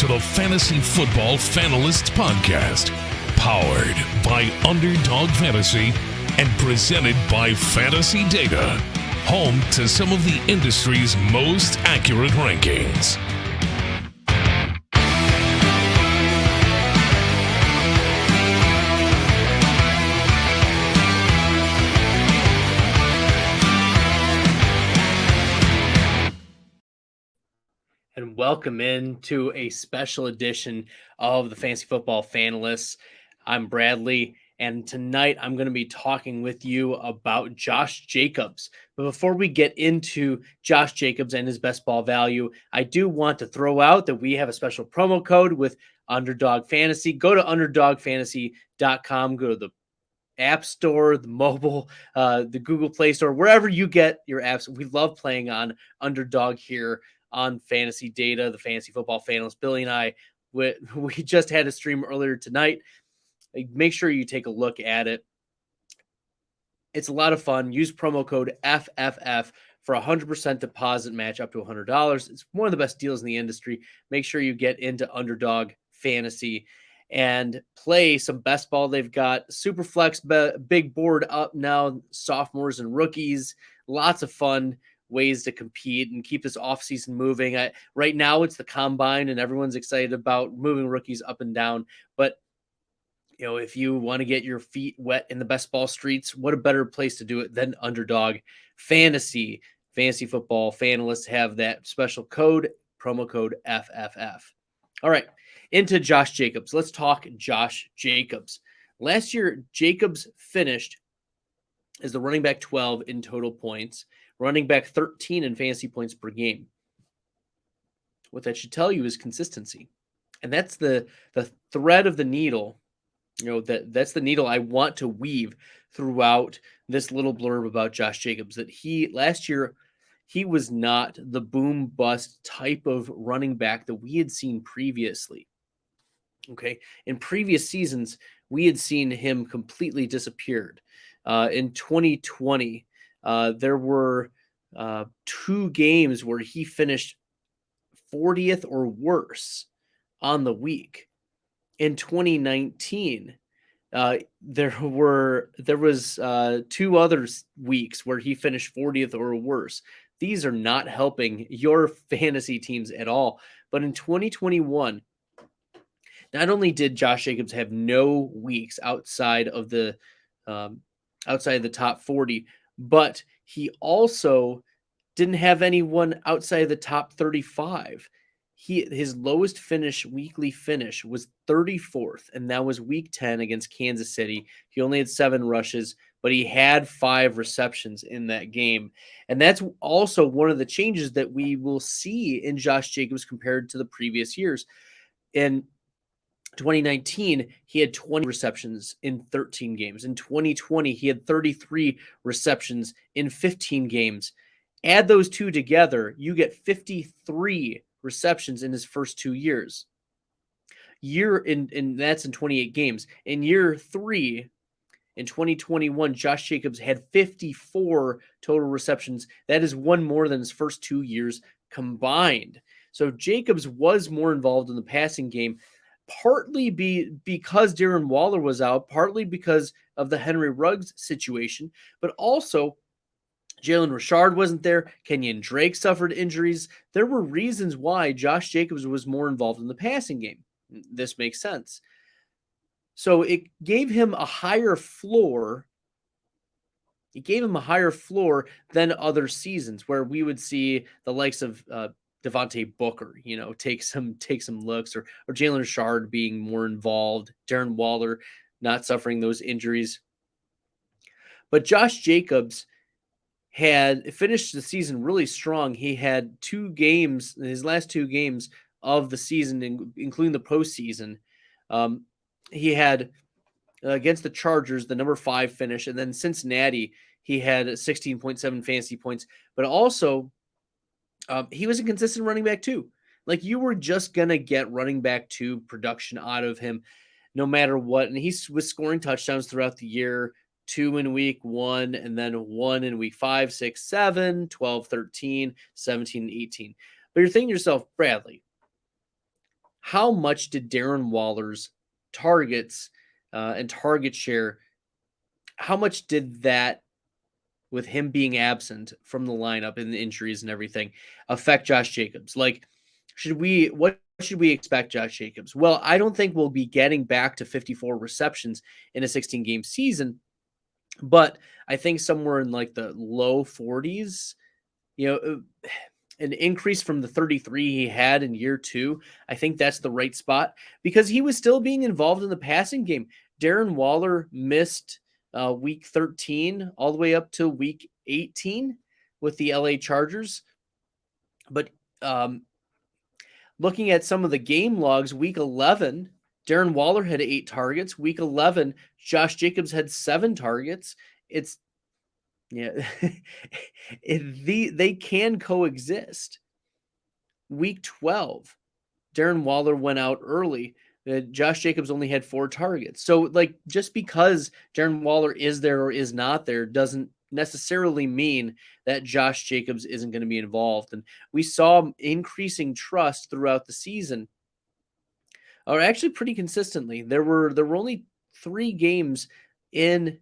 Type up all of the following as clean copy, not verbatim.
to the Fantasy Football Fanalists Podcast, powered by Underdog Fantasy and presented by Fantasy Data, home to some of the industry's most accurate rankings. And welcome into a special edition of the Fantasy Football Fanalists. I'm Bradley, and tonight I'm going to be talking with you about Josh Jacobs. But before we get into Josh Jacobs and his best ball value, I do want to throw out that we have a special promo code with Underdog Fantasy. Go to underdogfantasy.com, go to the App Store, the mobile, the Google Play Store, wherever you get your apps. We love playing on Underdog here on Fantasy Data, the Fantasy Football Fanalists. Billy and I, we just had a stream earlier tonight. Make sure you take a look at it. It's a lot of fun. Use promo code FFF for 100% deposit match up to $100. It's one of the best deals in the industry. Make sure you get into Underdog Fantasy and play some best ball. They've got Superflex big board up now, sophomores and rookies. Lots of fun ways to compete and keep this offseason moving. Right now it's the combine and everyone's excited about moving rookies up and down. But, you know, if you want to get your feet wet in the best ball streets, what a better place to do it than Underdog Fantasy. Fantasy Football Fanalists have that special code, promo code FFF. All right, into Josh Jacobs. Let's talk Josh Jacobs. Last year, Jacobs finished as the running back 12 in total points, running back 13 in fantasy points per game. What that should tell you is consistency. And that's the thread of the needle, you know, that's the needle I want to weave throughout this little blurb about Josh Jacobs, that last year, he was not the boom bust type of running back that we had seen previously. Okay. In previous seasons, we had seen him completely disappeared. In 2020, there were 2 games where he finished 40th or worse on the week. In 2019, there was 2 other weeks where he finished 40th or worse. These are not helping your fantasy teams at all. But in 2021, not only did Josh Jacobs have no weeks outside of the top 40, but he also didn't have anyone outside of the top 35. His lowest weekly finish was 34th, and that was week 10 against Kansas City. He only had 7 rushes, but he had 5 receptions in that game. And that's also one of the changes that we will see in Josh Jacobs compared to the previous years. In 2019, he had 20 receptions in 13 games. In 2020, he had 33 receptions in 15 games. Add those 2 together, you get 53 receptions in his first 2 years. And that's in 28 games. In year 3, in 2021, Josh Jacobs had 54 total receptions. That is 1 more than his first 2 years combined. So Jacobs was more involved in the passing game, partly because Darren Waller was out, partly because of the Henry Ruggs situation, but also Jalen Richard wasn't there. Kenyon Drake suffered injuries. There were reasons why Josh Jacobs was more involved in the passing game. This makes sense. So it gave him a higher floor. It gave him a higher floor than other seasons where we would see the likes of Devontae Booker, take some looks, or Jalen Richard being more involved, Darren Waller not suffering those injuries. But Josh Jacobs had finished the season really strong. He had 2 games, his last 2 games of the season, including the postseason. He had against the Chargers, the number 5 finish, and then Cincinnati, he had 16.7 fantasy points, but also he was a consistent running back too. Like, you were just going to get running back 2 production out of him no matter what. And he was scoring touchdowns throughout the year, 2 in week 1, and then 1 in week 5, 6, 7, 12, 13, 17, and 18. But you're thinking to yourself, Bradley, how much did Darren Waller's targets and target share, how much did that, with him being absent from the lineup and the injuries and everything, affect Josh Jacobs? Like, what should we expect Josh Jacobs? Well, I don't think we'll be getting back to 54 receptions in a 16-game season, but I think somewhere in like the low 40s, an increase from the 33 he had in year 2. I think that's the right spot because he was still being involved in the passing game. Darren Waller missed week 13 all the way up to week 18 with the LA Chargers. But looking at some of the game logs, week 11, Darren Waller had 8 targets. Week 11, Josh Jacobs had 7 targets. They can coexist. Week 12, Darren Waller went out early. Josh Jacobs only had 4 targets. So, like, just because Darren Waller is there or is not there doesn't necessarily mean that Josh Jacobs isn't going to be involved. And we saw increasing trust throughout the season, or actually pretty consistently. There were only 3 games in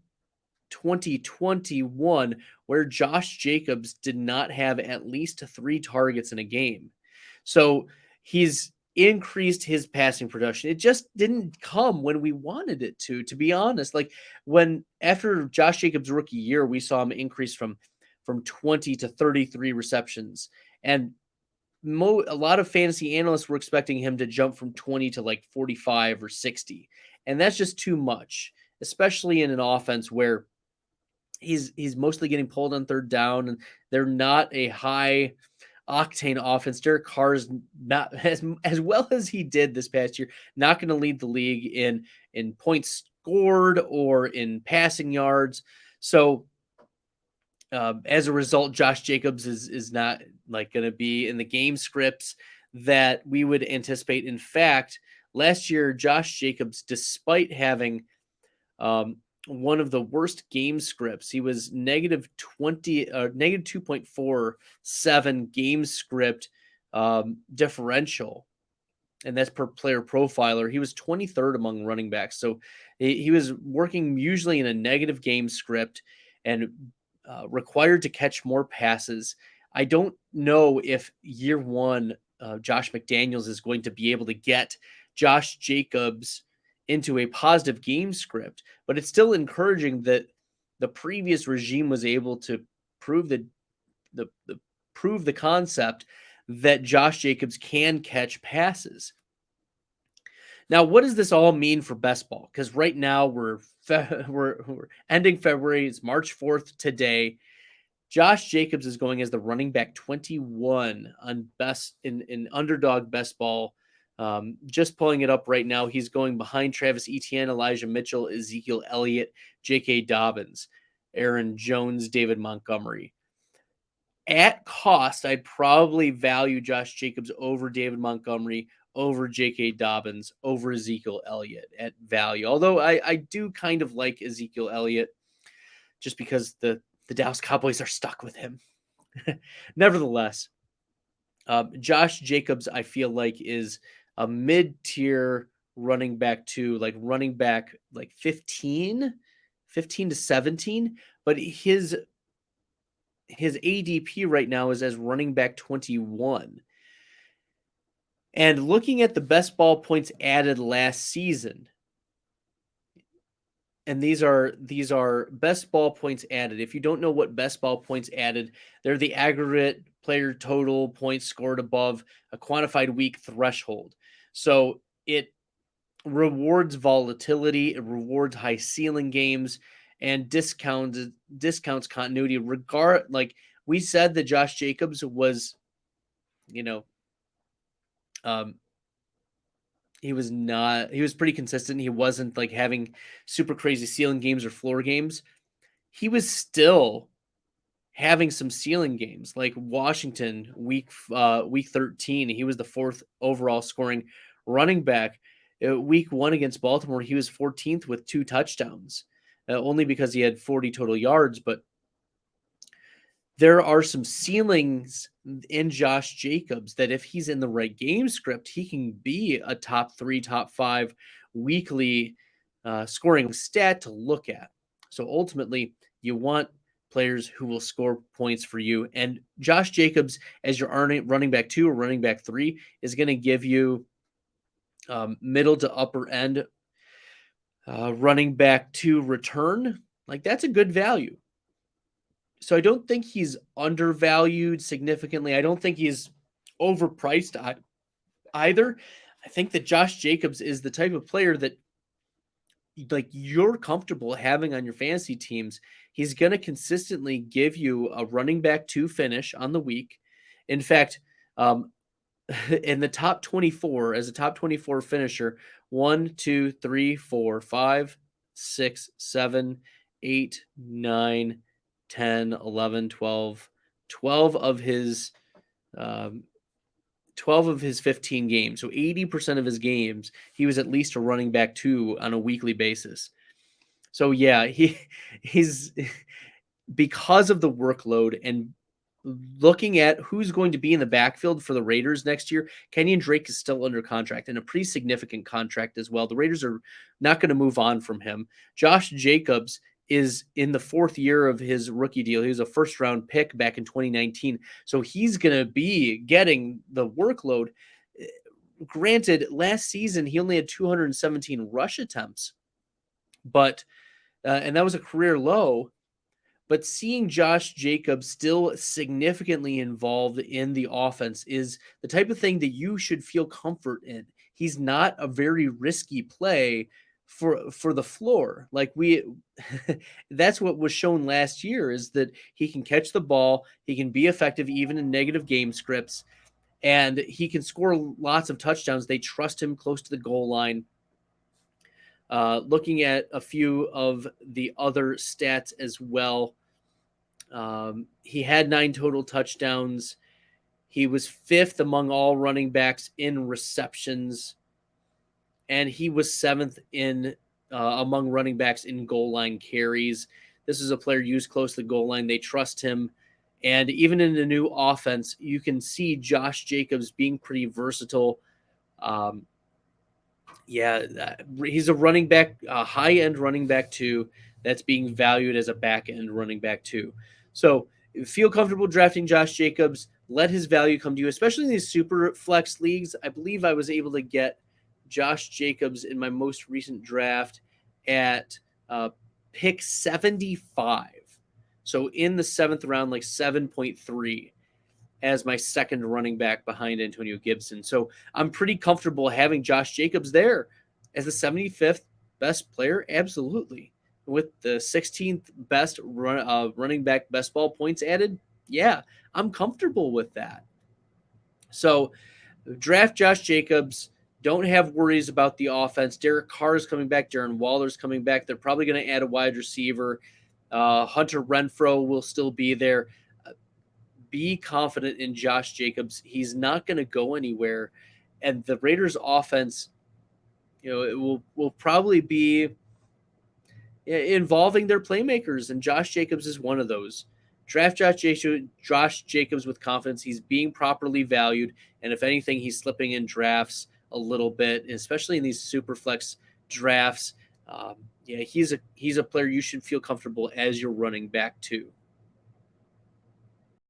2021 where Josh Jacobs did not have at least 3 targets in a game. So he's increased his passing production. It just didn't come when we wanted it to be honest. Like, when after Josh Jacobs' rookie year, we saw him increase from 20 to 33 receptions. And a lot of fantasy analysts were expecting him to jump from 20 to like 45 or 60. And that's just too much, especially in an offense where he's mostly getting pulled on third down and they're not a high octane offense. Derek Carr's not as well as he did this past year, not going to lead the league in points scored or in passing yards. So as a result, Josh Jacobs is not like going to be in the game scripts that we would anticipate. In fact, last year, Josh Jacobs, despite having one of the worst game scripts, he was negative 2.47 game script differential, and that's per player profiler. He was 23rd among running backs. So he was working usually in a negative game script and required to catch more passes. I don't know if year 1 Josh McDaniels is going to be able to get Josh Jacobs into a positive game script, but it's still encouraging that the previous regime was able to prove the concept that Josh Jacobs can catch passes. Now, what does this all mean for best ball? Because right now we're ending February. It's March 4th today. Josh Jacobs is going as the running back 21 on best in underdog best ball. Just pulling it up right now, he's going behind Travis Etienne, Elijah Mitchell, Ezekiel Elliott, J.K. Dobbins, Aaron Jones, David Montgomery. At cost, I'd probably value Josh Jacobs over David Montgomery, over J.K. Dobbins, over Ezekiel Elliott at value. Although I do kind of like Ezekiel Elliott just because the Dallas Cowboys are stuck with him. Nevertheless, Josh Jacobs, I feel like, is a mid-tier running back to like 15 to 17, but his ADP right now is as running back 21. And looking at the best ball points added last season, and these are best ball points added. If you don't know what best ball points added, they're the aggregate player total points scored above a quantified week threshold. So it rewards volatility, it rewards high ceiling games, and discounts continuity. Like we said that Josh Jacobs was, he was pretty consistent. He wasn't like having super crazy ceiling games or floor games. He was still having some ceiling games, like Washington week 13. He was the 4th overall scoring running back. Week 1 against Baltimore, he was 14th with 2 touchdowns, only because he had 40 total yards. But there are some ceilings in Josh Jacobs that if he's in the right game script, he can be a top 3, top 5 weekly scoring stat to look at. So ultimately, you want players who will score points for you. And Josh Jacobs, as your running back 2 or running back 3, is going to give you middle to upper end running back 2 return. Like, that's a good value. So I don't think he's undervalued significantly. I don't think he's overpriced either. I think that Josh Jacobs is the type of player that like you're comfortable having on your fantasy teams. He's going to consistently give you a running back 2 finish on the week. In fact, in the top 24, as a top 24 finisher, 1, 2, 3, 4, 5, 6, 7, 8, 9, 10, 11, 12, 12 of his 12 of his 15 games. So 80% of his games, he was at least a running back 2 on a weekly basis. So yeah, he's because of the workload and looking at who's going to be in the backfield for the Raiders next year, Kenyon Drake is still under contract and a pretty significant contract as well. The Raiders are not going to move on from him. Josh Jacobs is in the 4th year of his rookie deal. He was a first-round pick back in 2019. So he's going to be getting the workload. Granted, last season, he only had 217 rush attempts, but and that was a career low. But seeing Josh Jacobs still significantly involved in the offense is the type of thing that you should feel comfort in. He's not a very risky play for the floor. Like that's what was shown last year, is that he can catch the ball, he can be effective even in negative game scripts, and he can score lots of touchdowns. They trust him close to the goal line. Looking at a few of the other stats as well, he had 9 total touchdowns. He was 5th among all running backs in receptions, and he was 7th in among running backs in goal line carries. This is a player used close to the goal line. They trust him. And even in the new offense, you can see Josh Jacobs being pretty versatile. He's a running back, a high-end running back 2 that's being valued as a back-end running back 2. So feel comfortable drafting Josh Jacobs. Let his value come to you, especially in these super flex leagues. I believe I was able to get Josh Jacobs in my most recent draft at pick 75. So in the 7th round, like 7.3 as my second running back behind Antonio Gibson. So I'm pretty comfortable having Josh Jacobs there as the 75th best player. Absolutely. With the 16th best running back best ball points added. Yeah, I'm comfortable with that. So draft Josh Jacobs. Don't have worries about the offense. Derek Carr is coming back. Darren Waller's coming back. They're probably going to add a wide receiver. Hunter Renfrow will still be there. Be confident in Josh Jacobs. He's not going to go anywhere. And the Raiders offense, it will probably be involving their playmakers, and Josh Jacobs is one of those. Draft Josh Jacobs with confidence. He's being properly valued, and if anything, he's slipping in drafts a little bit, especially in these super flex drafts. He's a player you should feel comfortable as your running back too.